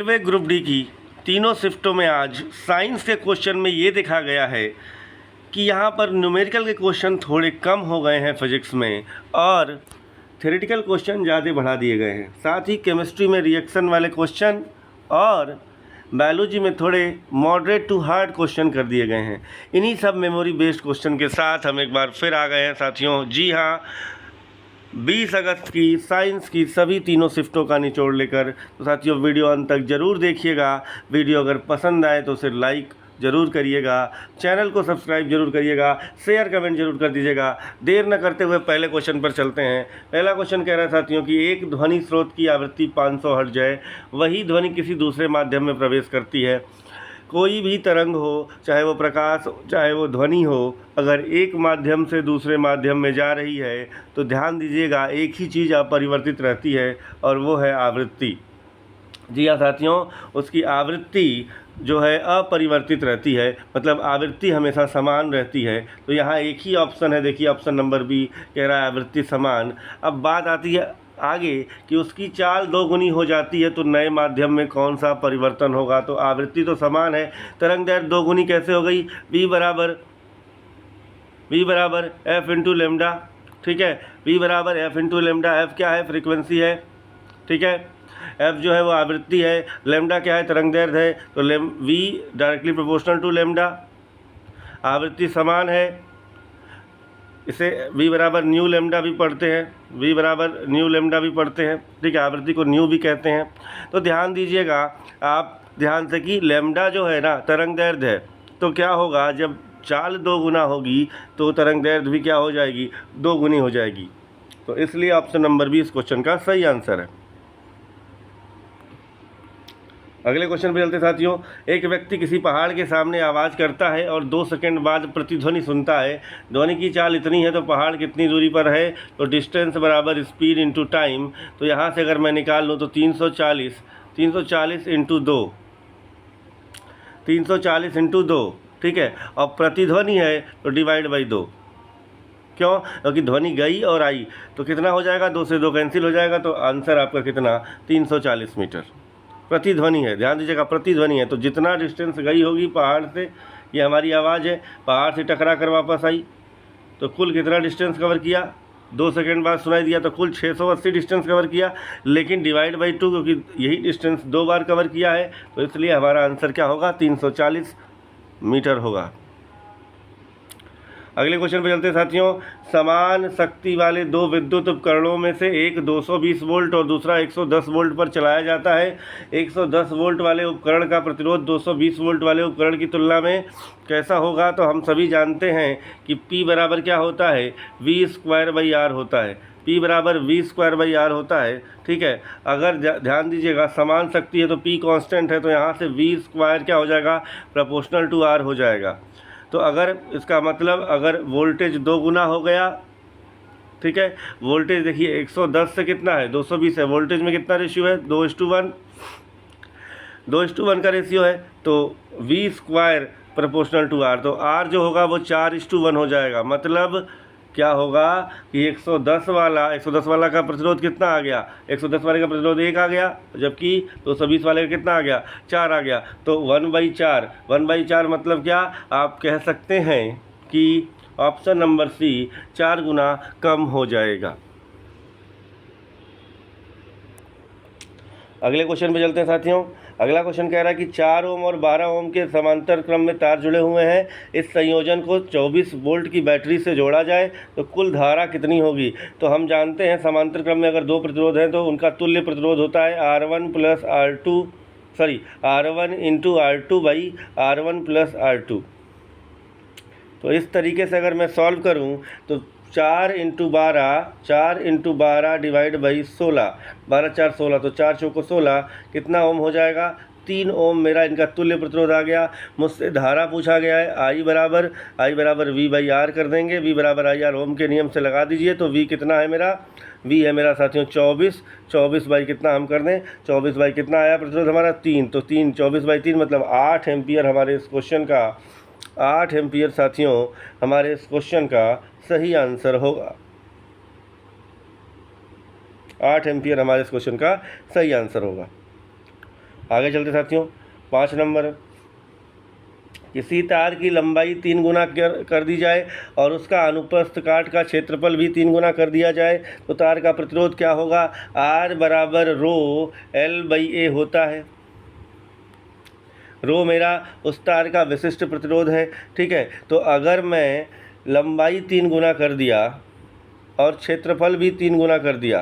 Railway group D की तीनों शिफ्टों में आज साइंस के क्वेश्चन में ये देखा गया है कि यहाँ पर न्यूमेरिकल के क्वेश्चन थोड़े कम हो गए हैं फिजिक्स में और थ्योरेटिकल क्वेश्चन ज़्यादा बढ़ा दिए गए हैं। साथ ही केमिस्ट्री में रिएक्शन वाले क्वेश्चन और बायोलॉजी में थोड़े मॉडरेट टू हार्ड क्वेश्चन कर दिए गए हैं। इन्हीं सब मेमोरी बेस्ड क्वेश्चन के साथ हम एक बार फिर आ गए हैं साथियों। जी हाँ, 20 अगस्त की साइंस की सभी तीनों शिफ्टों का निचोड़ लेकर। तो साथियों वीडियो अंत तक ज़रूर देखिएगा। वीडियो अगर पसंद आए तो उसे लाइक ज़रूर करिएगा, चैनल को सब्सक्राइब जरूर करिएगा, शेयर कमेंट जरूर कर दीजिएगा। देर न करते हुए पहले क्वेश्चन पर चलते हैं। पहला क्वेश्चन कह रहा है साथियों कि एक ध्वनि स्रोत की आवृत्ति 500 हर्ट्ज है, वही ध्वनि किसी दूसरे माध्यम में प्रवेश करती है। कोई भी तरंग हो, चाहे वो प्रकाश चाहे वो ध्वनि हो, अगर एक माध्यम से दूसरे माध्यम में जा रही है तो ध्यान दीजिएगा एक ही चीज़ अपरिवर्तित रहती है और वो है आवृत्ति। जी हाँ साथियों, उसकी आवृत्ति जो है अपरिवर्तित रहती है, मतलब आवृत्ति हमेशा समान रहती है। तो यहाँ एक ही ऑप्शन है, देखिए ऑप्शन नंबर बी कह रहा है आवृत्ति समान। अब बात आती है आगे कि उसकी चाल दोगुनी हो जाती है तो नए माध्यम में कौन सा परिवर्तन होगा। तो आवृत्ति तो समान है, तरंग दैर्घ्य दोगुनी कैसे हो गई? v बराबर एफ इंटू लेमडा। ठीक है, v बराबर एफ इंटू लेमडा। एफ क्या है? फ्रीक्वेंसी है। ठीक है, एफ जो है वो आवृत्ति है, लेमडा क्या है? तरंग दैर्घ्य है। तो v directly proportional to lambda. आवृत्ति समान है, इसे v बराबर न्यू लेमडा भी पढ़ते हैं, v बराबर न्यू लेमडा भी पढ़ते हैं। ठीक है, आवृत्ति को न्यू भी कहते हैं। तो ध्यान दीजिएगा आप ध्यान से कि लेमडा जो है ना तरंग दैर्घ्य है, तो क्या होगा जब चाल दो गुना होगी तो तरंग दैर्घ्य भी क्या हो जाएगी? दो गुनी हो जाएगी। तो इसलिए ऑप्शन नंबर बी इस क्वेश्चन का सही आंसर है। अगले क्वेश्चन पे चलते साथियों। एक व्यक्ति किसी पहाड़ के सामने आवाज़ करता है और 2 सेकंड बाद प्रतिध्वनि सुनता है। ध्वनि की चाल इतनी है तो पहाड़ कितनी दूरी पर है? तो डिस्टेंस बराबर स्पीड इंटू टाइम। तो यहाँ से अगर मैं निकाल लूँ तो 340 इंटू 2, 340 इंटू 2। ठीक है, और प्रतिध्वनि है तो डिवाइड बाई 2। क्यों? क्योंकि ध्वनि गई और आई तो कितना हो जाएगा? 2 से 2 कैंसिल हो जाएगा। तो आंसर आपका कितना? 340 मीटर। प्रतिध्वनि है, ध्यान दीजिएगा प्रतिध्वनि है। तो जितना डिस्टेंस गई होगी पहाड़ से, ये हमारी आवाज़ है, पहाड़ से टकरा कर वापस आई तो कुल कितना डिस्टेंस कवर किया? 2 सेकंड बाद सुनाई दिया तो कुल 680 डिस्टेंस कवर किया। लेकिन डिवाइड बाई 2 क्योंकि यही डिस्टेंस 2 बार कवर किया है तो इसलिए हमारा आंसर क्या होगा? 340 मीटर होगा। अगले क्वेश्चन पे चलते हैं साथियों। समान शक्ति वाले दो विद्युत उपकरणों में से एक 220 वोल्ट और दूसरा 110 वोल्ट पर चलाया जाता है। 110 वोल्ट वाले उपकरण का प्रतिरोध 220 वोल्ट वाले उपकरण की तुलना में कैसा होगा? तो हम सभी जानते हैं कि P बराबर क्या होता है? V²/R होता है। P बराबर V²/R होता है। ठीक है, अगर ध्यान दीजिएगा समान शक्ति है तो P कांस्टेंट है, तो यहाँ से V² क्या हो जाएगा? प्रोपोर्शनल टू R हो जाएगा। तो अगर इसका मतलब अगर वोल्टेज 2 गुना हो गया, ठीक है, वोल्टेज देखिए 110 से कितना है? 220 है। वोल्टेज में कितना रेशियो है? 2:1, 2:1 का रेशियो है। तो V² प्रोपोर्शनल टू R, तो R जो होगा वो 4:1 हो जाएगा। मतलब क्या होगा कि 110 वाला का प्रतिरोध कितना आ गया? 110 वाले का प्रतिरोध 1 आ गया, जबकि 220 वाले का कितना आ गया? 4 आ गया। तो 1/4 मतलब क्या? आप कह सकते हैं कि ऑप्शन नंबर सी 4 गुना कम हो जाएगा। अगले क्वेश्चन पे चलते हैं साथियों। अगला क्वेश्चन कह रहा है कि 4 ओम और 12 ओम के समांतर क्रम में तार जुड़े हुए हैं। इस संयोजन को 24 वोल्ट की बैटरी से जोड़ा जाए तो कुल धारा कितनी होगी? तो हम जानते हैं समांतर क्रम में अगर 2 प्रतिरोध हैं तो उनका तुल्य प्रतिरोध होता है R1 into R2 by R1 plus R2। तो इस तरीके से अगर मैं सॉल्व करूं तो 4 इंटू 12 डिवाइड बाई 16, 12×4 16, तो 4 चौको 16 कितना ओम हो जाएगा? 3 ओम मेरा इनका तुल्य प्रतिरोध आ गया। मुझसे धारा पूछा गया है I बराबर V/R कर देंगे। V बराबर IR ओम के नियम से लगा दीजिए। तो V कितना है मेरा? V है मेरा साथियों 24 बाई कितना हम कर दें? 24 बाई कितना आया प्रतिरोध हमारा? 3। तो 24/3 मतलब 8 एम्पियर हमारे इस क्वेश्चन का, 8 एम्पियर साथियों हमारे इस क्वेश्चन का सही आंसर होगा। 8 एम्पियर हमारे इस क्वेश्चन का सही आंसर होगा। आगे चलते साथियों, 5 नंबर, किसी तार की लंबाई 3 गुना कर दी जाए और उसका अनुप्रस्थ काट का क्षेत्रफल भी 3 गुना कर दिया जाए तो तार का प्रतिरोध क्या होगा? R बराबर रो L/A होता है। रो मेरा उस तार का विशिष्ट प्रतिरोध है, ठीक है। तो अगर मैं लंबाई 3 गुना कर दिया और क्षेत्रफल भी 3 गुना कर दिया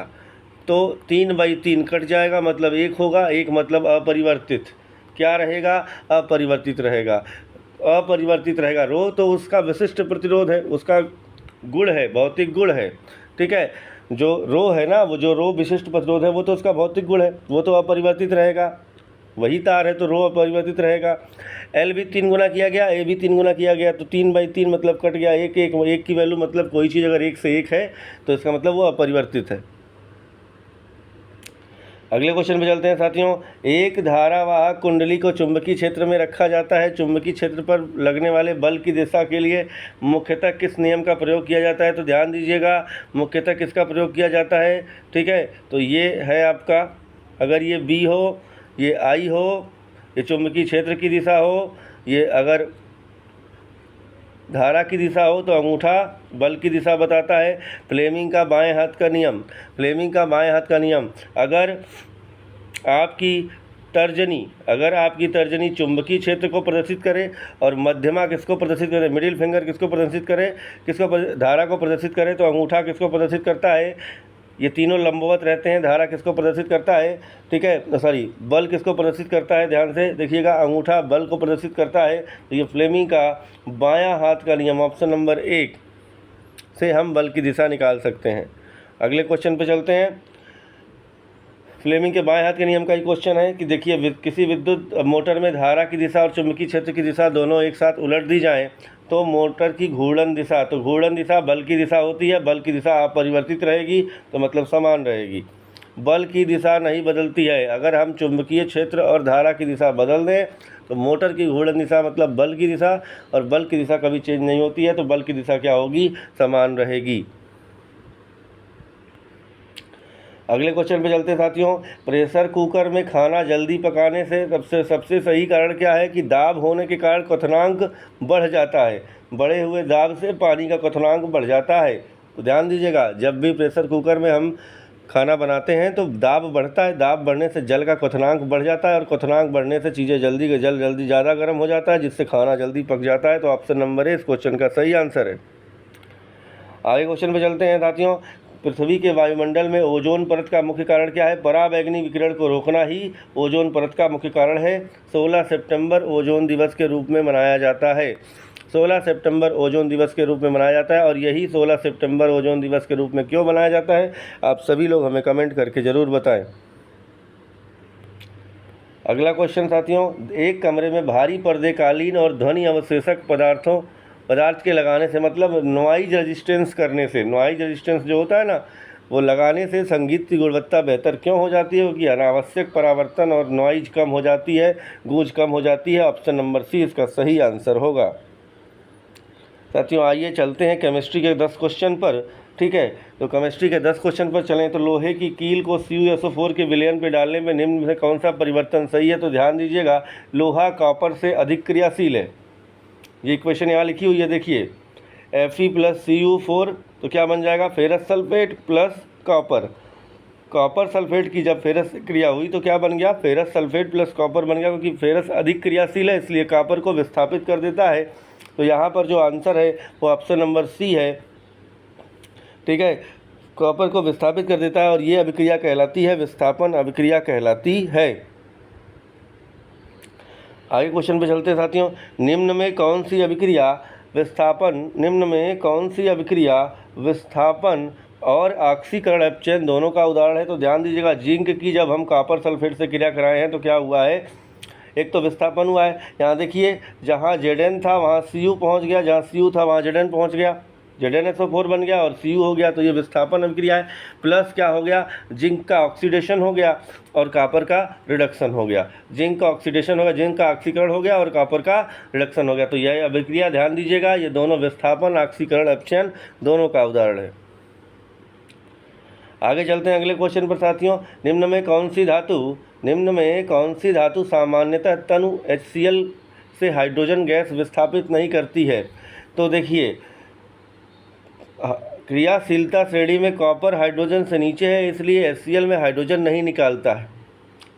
तो 3/3 कट जाएगा, मतलब 1 होगा, 1 मतलब अपरिवर्तित। क्या रहेगा? अपरिवर्तित रहेगा। अपरिवर्तित रहेगा। रो तो उसका विशिष्ट प्रतिरोध है, उसका गुण है, भौतिक गुण है, ठीक है। जो रो है ना, वो जो रो विशिष्ट प्रतिरोध है वो तो उसका भौतिक गुण है, वो तो अपरिवर्तित रहेगा। वही तार है तो रो अपरिवर्तित रहेगा। L भी 3 गुना किया गया, A भी 3 गुना किया गया, तो 3/3 मतलब कट गया। 1 की वैल्यू मतलब कोई चीज़ अगर 1 से 1 है तो इसका मतलब वो अपरिवर्तित है। अगले क्वेश्चन पे चलते हैं साथियों। एक धारावाहक कुंडली को चुंबकीय क्षेत्र में रखा जाता है। चुंबकीय क्षेत्र पर लगने वाले बल की दिशा के लिए मुख्यतः किस नियम का प्रयोग किया जाता है? तो ध्यान दीजिएगा, मुख्यतः किसका प्रयोग किया जाता है, ठीक है। तो ये है आपका, अगर ये B हो, ये I हो, ये चुंबकीय क्षेत्र की दिशा हो, ये अगर धारा की दिशा हो तो अंगूठा बल की दिशा बताता है। फ्लेमिंग का बाएं हाथ का नियम, फ्लेमिंग का बाएं हाथ का नियम, अगर आपकी तर्जनी चुंबकीय क्षेत्र को प्रदर्शित करे और मध्यमा किसको प्रदर्शित करे, मिडिल फिंगर किसको प्रदर्शित करे, धारा को प्रदर्शित करे, तो अंगूठा किसको प्रदर्शित करता है? ये तीनों लंबवत रहते हैं। धारा किसको प्रदर्शित करता है, ठीक है, सॉरी, बल किसको प्रदर्शित करता है? ध्यान से देखिएगा, अंगूठा बल को प्रदर्शित करता है। तो ये फ्लेमिंग का बायां हाथ का नियम, ऑप्शन नंबर 1 से हम बल की दिशा निकाल सकते हैं। अगले क्वेश्चन पे चलते हैं। फ्लेमिंग के बाएं हाथ के नियम का ही क्वेश्चन है कि देखिए, किसी विद्युत मोटर में धारा की दिशा और चुंबकीय क्षेत्र की दिशा दोनों एक साथ उलट दी जाएं तो मोटर की घूर्णन दिशा, तो घूर्णन दिशा बल की दिशा होती है। बल की दिशा अपरिवर्तित रहेगी, तो मतलब समान रहेगी। बल की दिशा नहीं बदलती है। अगर हम चुंबकीय क्षेत्र और धारा की दिशा बदल दें तो मोटर की घूर्णन दिशा मतलब बल की दिशा, और बल की दिशा कभी चेंज नहीं होती है, तो बल की दिशा क्या होगी? समान रहेगी। अगले क्वेश्चन पे चलते हैं साथियों। प्रेशर कुकर में खाना जल्दी पकाने से सबसे सही कारण क्या है? कि दाब होने के कारण क्वथनांक बढ़ जाता है। बढ़े हुए दाब से पानी का क्वथनांक बढ़ जाता है। तो ध्यान दीजिएगा, जब भी प्रेशर कुकर में हम खाना बनाते हैं तो दाब बढ़ता है। दाब बढ़ने से जल का क्वथनांक बढ़ जाता है और क्वथनांक बढ़ने से चीज़ें जल्दी ज़्यादा गर्म हो जाता है, जिससे खाना जल्दी पक जाता है। तो ऑप्शन नंबर 1 इस क्वेश्चन का सही आंसर है। आगे क्वेश्चन पे चलते हैं साथियों। पृथ्वी के वायुमंडल में ओजोन परत का मुख्य कारण क्या है? पराबैंगनी विकिरण को रोकना ही ओजोन परत का मुख्य कारण है। 16 सितंबर ओजोन दिवस के रूप में मनाया जाता है। 16 सितंबर ओजोन दिवस के रूप में मनाया जाता है। और यही 16 सितंबर ओजोन दिवस के रूप में क्यों मनाया जाता है, आप सभी लोग हमें कमेंट करके ज़रूर बताएं। अगला क्वेश्चन साथियों। एक कमरे में भारी पर्दे, कालीन और ध्वनि अवशेषक पदार्थ के लगाने से, मतलब नॉइज रेजिस्टेंस करने से, नॉइज रेजिस्टेंस जो होता है ना, वो लगाने से संगीत की गुणवत्ता बेहतर क्यों हो जाती है? क्योंकि अनावश्यक परावर्तन और नॉइज कम हो जाती है, गूंज कम हो जाती है। ऑप्शन नंबर C इसका सही आंसर होगा। साथियों आइए चलते हैं केमिस्ट्री के 10 क्वेश्चन पर, ठीक है। तो केमिस्ट्री के 10 क्वेश्चन पर चलें तो लोहे की कील को CuSO4 के विलयन पे डालने में निम्न में कौन सा परिवर्तन सही है? तो ध्यान दीजिएगा, लोहा कॉपर से अधिक क्रियाशील है। ये इक्वेशन यहाँ लिखी हुई है, देखिए, Fe + Cu4 तो क्या बन जाएगा? Ferrous sulphate plus copper. Copper sulphate की जब फेरस से क्रिया हुई तो क्या बन गया? फेरस सल्फेट प्लस कॉपर बन गया, क्योंकि फेरस अधिक क्रियाशील है इसलिए कॉपर को विस्थापित कर देता है। तो यहाँ पर जो आंसर है वो ऑप्शन नंबर C है, ठीक है। कॉपर को विस्थापित कर देता है और ये अभिक्रिया कहलाती है विस्थापन अभिक्रिया कहलाती है। आगे क्वेश्चन पे चलते हैं साथियों। निम्न में कौन सी अभिक्रिया विस्थापन और ऑक्सीकरण अपचयन दोनों का उदाहरण है? तो ध्यान दीजिएगा, जिंक की जब हम कॉपर सल्फेट से क्रिया कराए हैं तो क्या हुआ है? एक तो विस्थापन हुआ है। यहाँ देखिए, जहाँ Zn था वहाँ Cu पहुँच गया, जहाँ Cu था वहाँ Zn पहुँच गया, ZnSO4 बन गया और Cu हो गया। तो ये विस्थापन अभिक्रिया है। प्लस क्या हो गया? जिंक का ऑक्सीडेशन हो गया और कॉपर का रिडक्शन हो गया। जिंक का ऑक्सीडेशन हो गया, जिंक का ऑक्सीकरण हो गया और कॉपर का रिडक्शन हो गया। तो यह अभिक्रिया, ध्यान दीजिएगा, ये दोनों विस्थापन ऑक्सीकरण अपचयन दोनों का उदाहरण है। आगे चलते हैं अगले क्वेश्चन पर साथियों। निम्न में कौन सी धातु निम्न में कौन सी धातु सामान्यतः तनु HCl से हाइड्रोजन गैस विस्थापित नहीं करती है? तो देखिए, क्रियाशीलता श्रेणी में कॉपर हाइड्रोजन से नीचे है, इसलिए HCl में हाइड्रोजन नहीं निकालता है,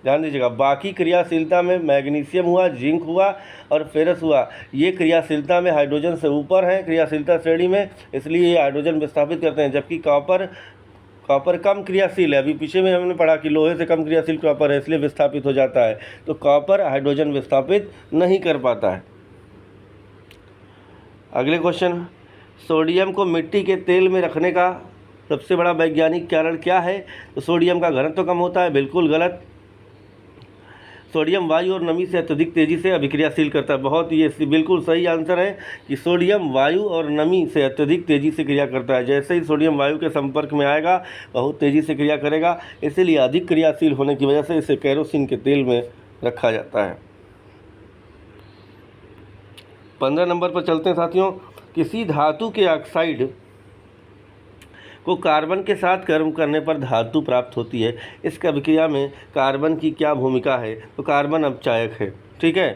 ध्यान दीजिएगा। बाकी क्रियाशीलता में मैग्नीशियम हुआ, जिंक हुआ और फेरस हुआ, ये क्रियाशीलता में हाइड्रोजन से ऊपर है क्रियाशीलता श्रेणी में, इसलिए ये हाइड्रोजन विस्थापित करते हैं। जबकि कॉपर कम क्रियाशील है, अभी पीछे में हमने पढ़ा कि लोहे से कम क्रियाशील कॉपर है, इसलिए विस्थापित हो जाता है। तो कॉपर हाइड्रोजन विस्थापित नहीं कर पाता है। अगले क्वेश्चन, सोडियम को मिट्टी के तेल में रखने का सबसे बड़ा वैज्ञानिक कारण क्या है? तो सोडियम का घनत्व कम होता है, बिल्कुल गलत। सोडियम वायु और नमी से अत्यधिक तेजी से अभिक्रियाशील करता है, बहुत ये बिल्कुल सही आंसर है कि सोडियम वायु और नमी से अत्यधिक तेजी से क्रिया करता है। जैसे ही सोडियम वायु के संपर्क में आएगा बहुत तेज़ी से क्रिया करेगा, इसीलिए अधिक क्रियाशील होने की वजह से इसे केरोसिन के तेल में रखा जाता है। 15 नंबर पर चलते हैं साथियों। किसी धातु के ऑक्साइड को कार्बन के साथ गर्म करने पर धातु प्राप्त होती है, इस अभिक्रिया में कार्बन की क्या भूमिका है? तो कार्बन अपचायक है, ठीक है।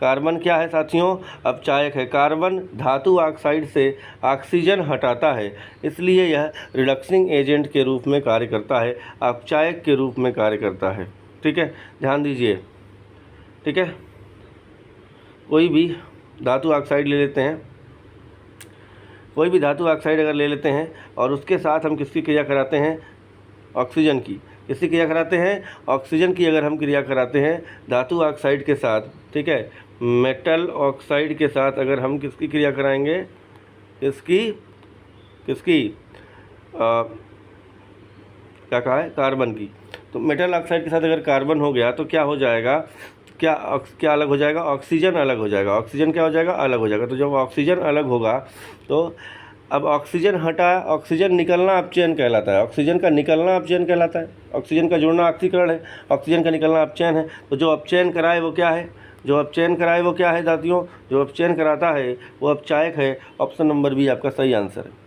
कार्बन क्या है साथियों? अपचायक है। कार्बन धातु ऑक्साइड से ऑक्सीजन हटाता है, इसलिए यह रिडक्सिंग एजेंट के रूप में कार्य करता है, अपचायक के रूप में कार्य करता है, ठीक है, ध्यान दीजिए, ठीक है। कोई भी धातु ऑक्साइड ले लेते हैं, कोई भी धातु ऑक्साइड अगर ले लेते हैं और उसके साथ हम किसकी क्रिया कराते हैं? ऑक्सीजन की। किसकी क्रिया कराते हैं? ऑक्सीजन की अगर हम क्रिया कराते हैं धातु ऑक्साइड के साथ, ठीक है, मेटल ऑक्साइड के साथ अगर हम किसकी क्रिया कराएंगे? किसकी क्या कहा है? कार्बन की। तो मेटल ऑक्साइड के साथ अगर कार्बन हो गया तो क्या हो जाएगा? क्या अलग हो जाएगा? ऑक्सीजन अलग हो जाएगा। ऑक्सीजन क्या हो जाएगा? अलग हो जाएगा। तो जब ऑक्सीजन अलग होगा तो अब ऑक्सीजन हटा, ऑक्सीजन निकलना अपचयन कहलाता है। ऑक्सीजन का निकलना अपचयन कहलाता है। ऑक्सीजन का जुड़ना ऑक्सीकरण है, ऑक्सीजन का निकलना अपचयन है। तो जो अपचयन कराए वो क्या है? जो अपचयन कराए वो क्या है साथियों? जो अपचयन कराता है वो अपचायक है। ऑप्शन नंबर बी आपका सही आंसर है।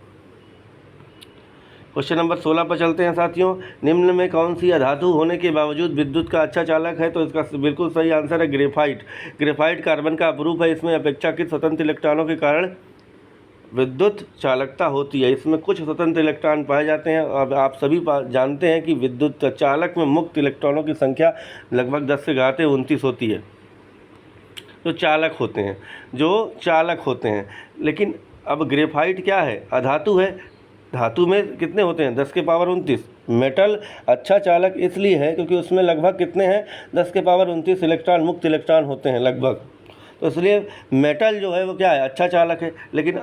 क्वेश्चन नंबर 16 पर चलते हैं साथियों। निम्न में कौन सी अधातु होने के बावजूद विद्युत का अच्छा चालक है? तो इसका बिल्कुल सही आंसर है ग्रेफाइट। ग्रेफाइट कार्बन का अपरूप है, इसमें अपेक्षाकृत स्वतंत्र इलेक्ट्रॉनों के कारण विद्युत चालकता होती है। इसमें कुछ स्वतंत्र इलेक्ट्रॉन पाए जाते हैं। अब आप सभी जानते हैं कि विद्युत चालक में मुक्त इलेक्ट्रॉनों की संख्या लगभग 10 से घाते 29 होती है, जो चालक होते हैं, लेकिन अब ग्रेफाइट क्या है? अधातु है। धातु में कितने होते हैं? 10 के पावर 29। मेटल अच्छा चालक इसलिए है क्योंकि उसमें लगभग कितने हैं? 10 के पावर 29 इलेक्ट्रॉन, मुक्त इलेक्ट्रॉन होते हैं लगभग। तो इसलिए मेटल जो है वो क्या है? अच्छा चालक है। लेकिन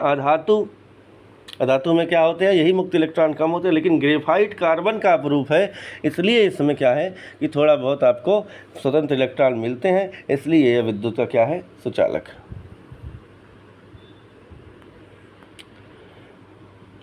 अधातु में क्या होते हैं? यही मुक्त इलेक्ट्रॉन कम होते हैं। लेकिन ग्रेफाइट कार्बन का अपरूप है, इसलिए इसमें क्या है कि थोड़ा बहुत आपको स्वतंत्र इलेक्ट्रॉन मिलते हैं, इसलिए यह विद्युत का क्या है? सुचालक।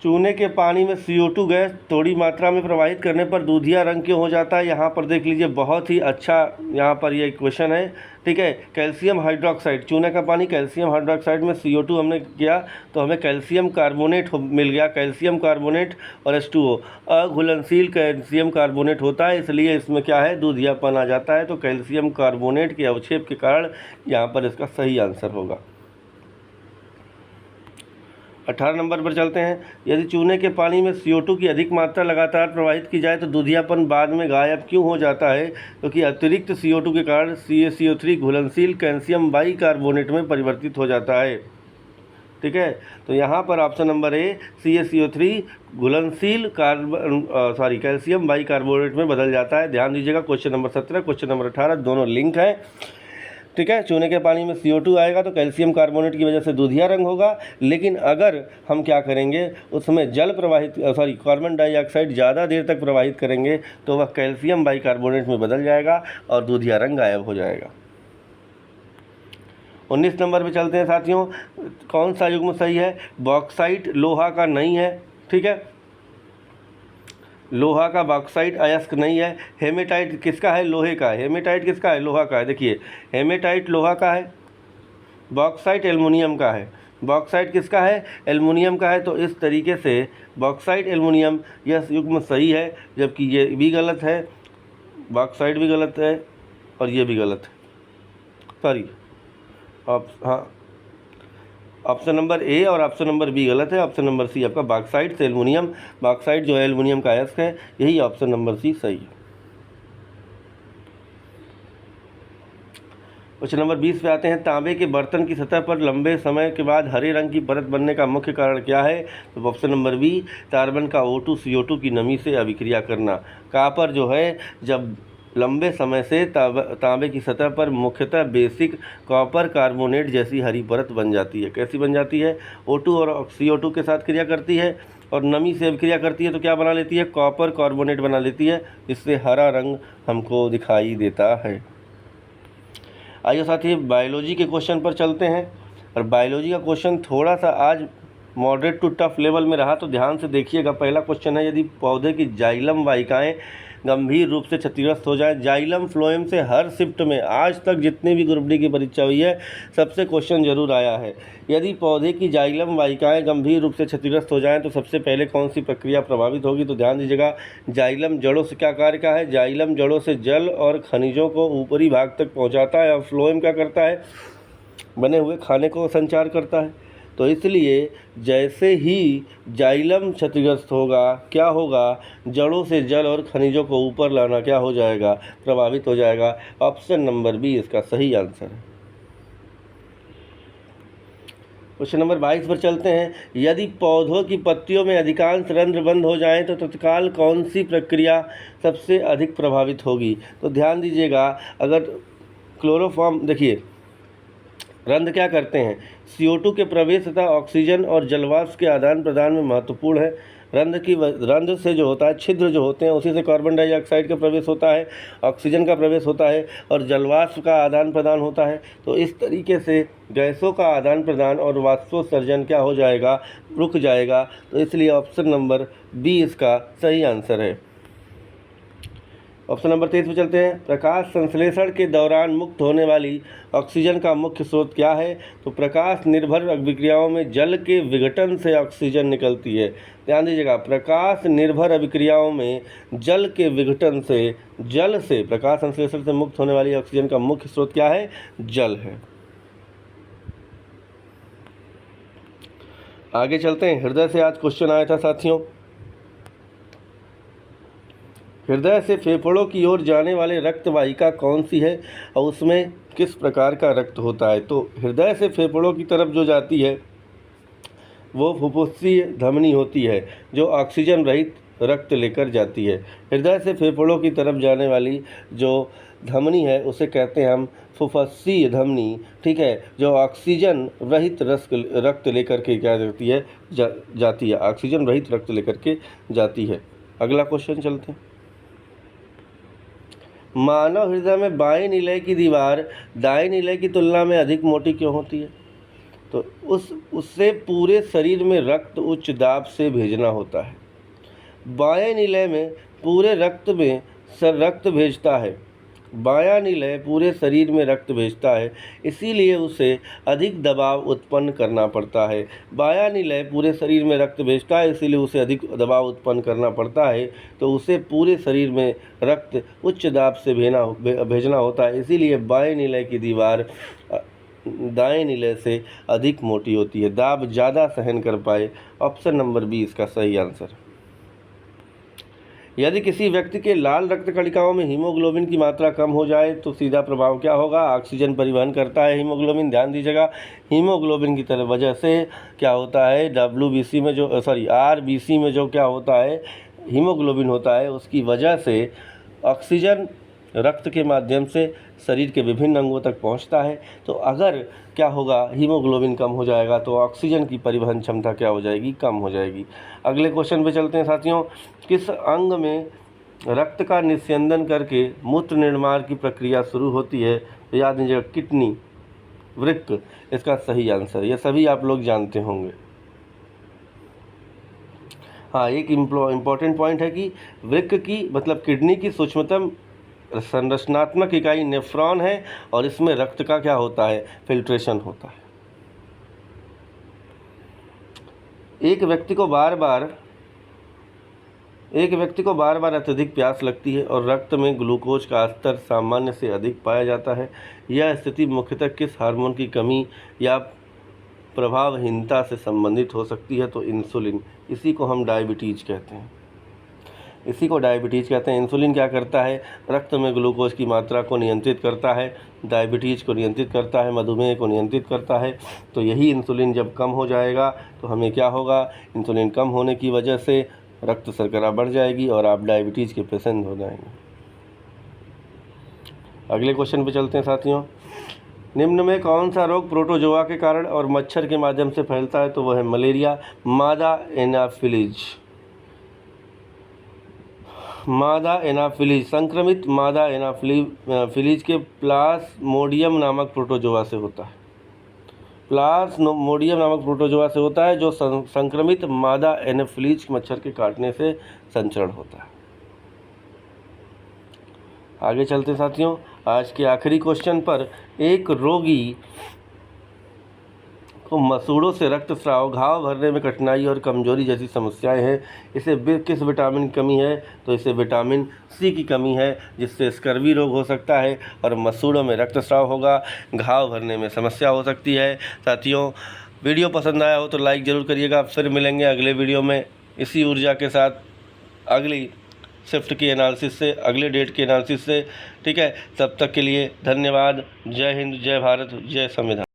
चूने के पानी में CO2 गैस थोड़ी मात्रा में प्रवाहित करने पर दूधिया रंग क्यों हो जाता है? यहाँ पर देख लीजिए, बहुत ही अच्छा यहाँ पर ये क्वेश्चन है, ठीक है। कैल्शियम हाइड्रोक्साइड, चूने का पानी कैल्शियम हाइड्रोक्साइड में CO2 हमने किया तो हमें कैल्शियम कार्बोनेट मिल गया। कैल्शियम कार्बोनेट और H2O अघुलनशील कैल्शियम कार्बोनेट होता है, इसलिए इसमें क्या है? दूधियापन आ जाता है। तो कैल्शियम कार्बोनेट के अवक्षेप के कारण यहाँ पर इसका सही आंसर होगा। 18 नंबर पर चलते हैं। यदि चूने के पानी में CO2 की अधिक मात्रा लगातार प्रवाहित की जाए तो दूधियापन बाद में गायब क्यों हो जाता है? क्योंकि अतिरिक्त CO2 के कारण CaCO3 घुलनशील कैल्शियम बाइकार्बोनेट में परिवर्तित हो जाता है, ठीक है। तो यहाँ पर ऑप्शन नंबर ए CaCO3 घुलनशील कैल्शियम बाइकार्बोनेट में बदल जाता है। ध्यान दीजिएगा, क्वेश्चन नंबर 17, क्वेश्चन नंबर 18 दोनों लिंक है, ठीक है। चूने के पानी में CO2 आएगा तो कैल्शियम कार्बोनेट की वजह से दूधिया रंग होगा। लेकिन अगर हम क्या करेंगे, उसमें कार्बन डाइऑक्साइड ज़्यादा देर तक प्रवाहित करेंगे तो वह कैल्शियम बाइकार्बोनेट में बदल जाएगा और दूधिया रंग गायब हो जाएगा। 19 नंबर पे चलते हैं साथियों। कौन सा युग्म सही है? बॉक्साइट लोहा का नहीं है, ठीक है, लोहा का बॉक्साइट अयस्क नहीं है। हेमेटाइट किसका है? लोहे का है। हेमेटाइट किसका है? लोहा का है। देखिए, हेमेटाइट लोहा का है, बॉक्साइट एल्युमिनियम का है। बॉक्साइट किसका है? एल्युमिनियम का है। तो इस तरीके से बॉक्साइट एल्युमिनियम यह युग्म सही है, जबकि ये भी गलत है, बॉक्साइट भी गलत है, और ये भी गलत है, सॉरी हाँ, ऑप्शन नंबर ए और ऑप्शन नंबर बी गलत है। ऑप्शन नंबर सी आपका बॉक्साइट से एल्युमिनियम, बॉक्साइट जो है एल्युमिनियम का अयस्क है, यही ऑप्शन नंबर सी सही है। क्वेश्चन नंबर 20 पे आते हैं, तांबे के बर्तन की सतह पर लंबे समय के बाद हरे रंग की परत बनने का मुख्य कारण क्या है? तो ऑप्शन नंबर बी कार्बन का O2 CO2 की नमी से अभिक्रिया करना। कॉपर जो है जब लंबे समय से तांबे की सतह पर मुख्यतः बेसिक कॉपर कार्बोनेट जैसी हरी परत बन जाती है। कैसी बन जाती है? O2 और CO2 के साथ क्रिया करती है और नमी से अभिक्रिया करती है तो क्या बना लेती है? कॉपर कार्बोनेट बना लेती है, इससे हरा रंग हमको दिखाई देता है। आइए साथी बायोलॉजी के क्वेश्चन पर चलते हैं, और बायोलॉजी का क्वेश्चन थोड़ा सा आज मॉडरेट टू टफ लेवल में रहा, तो ध्यान से देखिएगा। पहला क्वेश्चन है, यदि पौधे की जाइलम वाहिकाएं गंभीर रूप से क्षतिग्रस्त हो जाए। जाइलम फ्लोएम से हर शिफ्ट में आज तक जितने भी ग्रुप डी की परीक्षा हुई है सबसे क्वेश्चन जरूर आया है। यदि पौधे की जाइलम वाहिकाएं गंभीर रूप से क्षतिग्रस्त हो जाएं तो सबसे पहले कौन सी प्रक्रिया प्रभावित होगी? तो ध्यान दीजिएगा, जाइलम जड़ों से क्या कार्य का है? जाइलम जड़ों से जल और खनिजों को ऊपरी भाग तक पहुँचाता है, और फ्लोएम क्या करता है? बने हुए खाने को संचार करता है। तो इसलिए जैसे ही जाइलम क्षतिग्रस्त होगा, क्या होगा? जड़ों से जल और खनिजों को ऊपर लाना क्या हो जाएगा? प्रभावित हो जाएगा। ऑप्शन नंबर बी इसका सही आंसर है। क्वेश्चन नंबर 22 पर चलते हैं, यदि पौधों की पत्तियों में अधिकांश रंध्र बंद हो जाएं तो तत्काल कौन सी प्रक्रिया सबसे अधिक प्रभावित होगी? तो ध्यान दीजिएगा, अगर क्लोरोफॉर्म, देखिए रंध्र क्या करते हैं? CO2 के प्रवेश तथा ऑक्सीजन और जलवाष्प के आदान प्रदान में महत्वपूर्ण है। रंध्र से जो होता है, छिद्र जो होते हैं, उसी से कार्बन डाइऑक्साइड का प्रवेश होता है, ऑक्सीजन का प्रवेश होता है और जलवाष्प का आदान प्रदान होता है। तो इस तरीके से गैसों का आदान प्रदान और वाष्पोत्सर्जन क्या हो जाएगा? रुक जाएगा। तो इसलिए ऑप्शन नंबर बी इसका सही आंसर है। ऑप्शन नंबर 23 पे चलते हैं, प्रकाश संश्लेषण के दौरान मुक्त होने वाली ऑक्सीजन का मुख्य स्रोत क्या है? तो प्रकाश निर्भर अभिक्रियाओं में जल के विघटन से ऑक्सीजन निकलती है। ध्यान दीजिएगा, प्रकाश निर्भर अभिक्रियाओं में जल के विघटन से, जल से, प्रकाश संश्लेषण से मुक्त होने वाली ऑक्सीजन का मुख्य स्रोत क्या है? जल है। आगे चलते हैं, हृदय से आज क्वेश्चन आया था साथियों। हृदय से फेफड़ों की ओर जाने वाले रक्त वाहिका कौन सी है और उसमें किस प्रकार का रक्त होता है? तो हृदय से फेफड़ों की तरफ जो जाती है वो फुफ्फुसीय धमनी होती है, जो ऑक्सीजन रहित रक्त लेकर जाती है। हृदय से फेफड़ों की तरफ जाने वाली जो धमनी है उसे कहते हैं हम फुफ्फुसीय धमनी, ठीक है, जो ऑक्सीजन रहित रक्त लेकर के क्या जाती है? जाती है, ऑक्सीजन रहित रक्त लेकर के जाती है। अगला क्वेश्चन चलते हैं, मानव हृदय में बाएं निलय की दीवार दाएं निलय की तुलना में अधिक मोटी क्यों होती है? तो उससे पूरे शरीर में रक्त उच्च दाब से भेजना होता है। बाएं निलय में पूरे रक्त में रक्त भेजता है, बायां निलय पूरे शरीर में रक्त भेजता है, इसीलिए उसे अधिक दबाव उत्पन्न करना पड़ता है। बायां निलय पूरे शरीर में रक्त भेजता है, इसीलिए उसे अधिक दबाव उत्पन्न करना पड़ता है, तो उसे पूरे शरीर में रक्त उच्च दाब से भेजना होता है, इसीलिए बाएं निलय की दीवार दाएं निलय से अधिक मोटी होती है, दाब ज़्यादा सहन कर पाए। ऑप्शन नंबर बी इसका सही आंसर। यदि किसी व्यक्ति के लाल रक्त कणिकाओं में हीमोग्लोबिन की मात्रा कम हो जाए तो सीधा प्रभाव क्या होगा? ऑक्सीजन परिवहन करता है हीमोग्लोबिन। ध्यान दीजिएगा, हीमोग्लोबिन की तरह वजह से क्या होता है? WBC में जो RBC में जो क्या होता है, हीमोग्लोबिन होता है, उसकी वजह से ऑक्सीजन रक्त के माध्यम से शरीर के विभिन्न अंगों तक पहुंचता है। तो अगर क्या होगा? हीमोग्लोबिन कम हो जाएगा तो ऑक्सीजन की परिवहन क्षमता क्या हो जाएगी? कम हो जाएगी। अगले क्वेश्चन पे चलते हैं साथियों, किस अंग में रक्त का निस्यंदन करके मूत्र निर्माण की प्रक्रिया शुरू होती है? तो याद दीजिएगा, किडनी, वृक्क इसका सही आंसर। ये सभी आप लोग जानते होंगे। हाँ, एक इम्पॉर्टेंट पॉइंट है कि वृक्क की मतलब किडनी की सूक्ष्मतम संरचनात्मक इकाई नेफ्रॉन है और इसमें रक्त का क्या होता है? फिल्ट्रेशन होता है। एक व्यक्ति को बार बार एक व्यक्ति को बार बार अत्यधिक प्यास लगती है और रक्त में ग्लूकोज का स्तर सामान्य से अधिक पाया जाता है। यह स्थिति मुख्यतः किस हार्मोन की कमी या प्रभावहीनता से संबंधित हो सकती है? तो इंसुलिन। इसी को हम डायबिटीज कहते हैं। इंसुलिन क्या करता है? रक्त में ग्लूकोज की मात्रा को नियंत्रित करता है, डायबिटीज को नियंत्रित करता है, मधुमेह को नियंत्रित करता है। तो यही इंसुलिन जब कम हो जाएगा तो हमें क्या होगा? इंसुलिन कम होने की वजह से रक्त शर्करा बढ़ जाएगी और आप डायबिटीज़ के पेशेंट हो जाएंगे। अगले क्वेश्चन पे चलते हैं साथियों। निम्न में कौन सा रोग प्रोटोजोआ के कारण और मच्छर के माध्यम से फैलता है? तो वह है मलेरिया, मादा एनाफिलीज। संक्रमित मादा एनाफिलीज के प्लाज्मोडियम नामक प्रोटोजोआ से होता है। जो संक्रमित मादा एनाफिलीज मच्छर के काटने से संचरण होता है। आगे चलते हैं साथियों। आज के आखिरी क्वेश्चन पर, एक रोगी को मसूड़ों से रक्तस्राव, घाव भरने में कठिनाई और कमजोरी जैसी समस्याएं हैं। इसे किस विटामिन की कमी है? तो इसे विटामिन सी की कमी है, जिससे स्कर्वी रोग हो सकता है और मसूड़ों में रक्तस्राव होगा, घाव भरने में समस्या हो सकती है। साथियों, वीडियो पसंद आया हो तो लाइक ज़रूर करिएगा। फिर मिलेंगे अगले वीडियो में इसी ऊर्जा के साथ, अगली शिफ्ट की एनालिसिस से, अगले डेट के एनालिसिस से। ठीक है, तब तक के लिए धन्यवाद। जय हिंद, जय भारत, जय संविधान।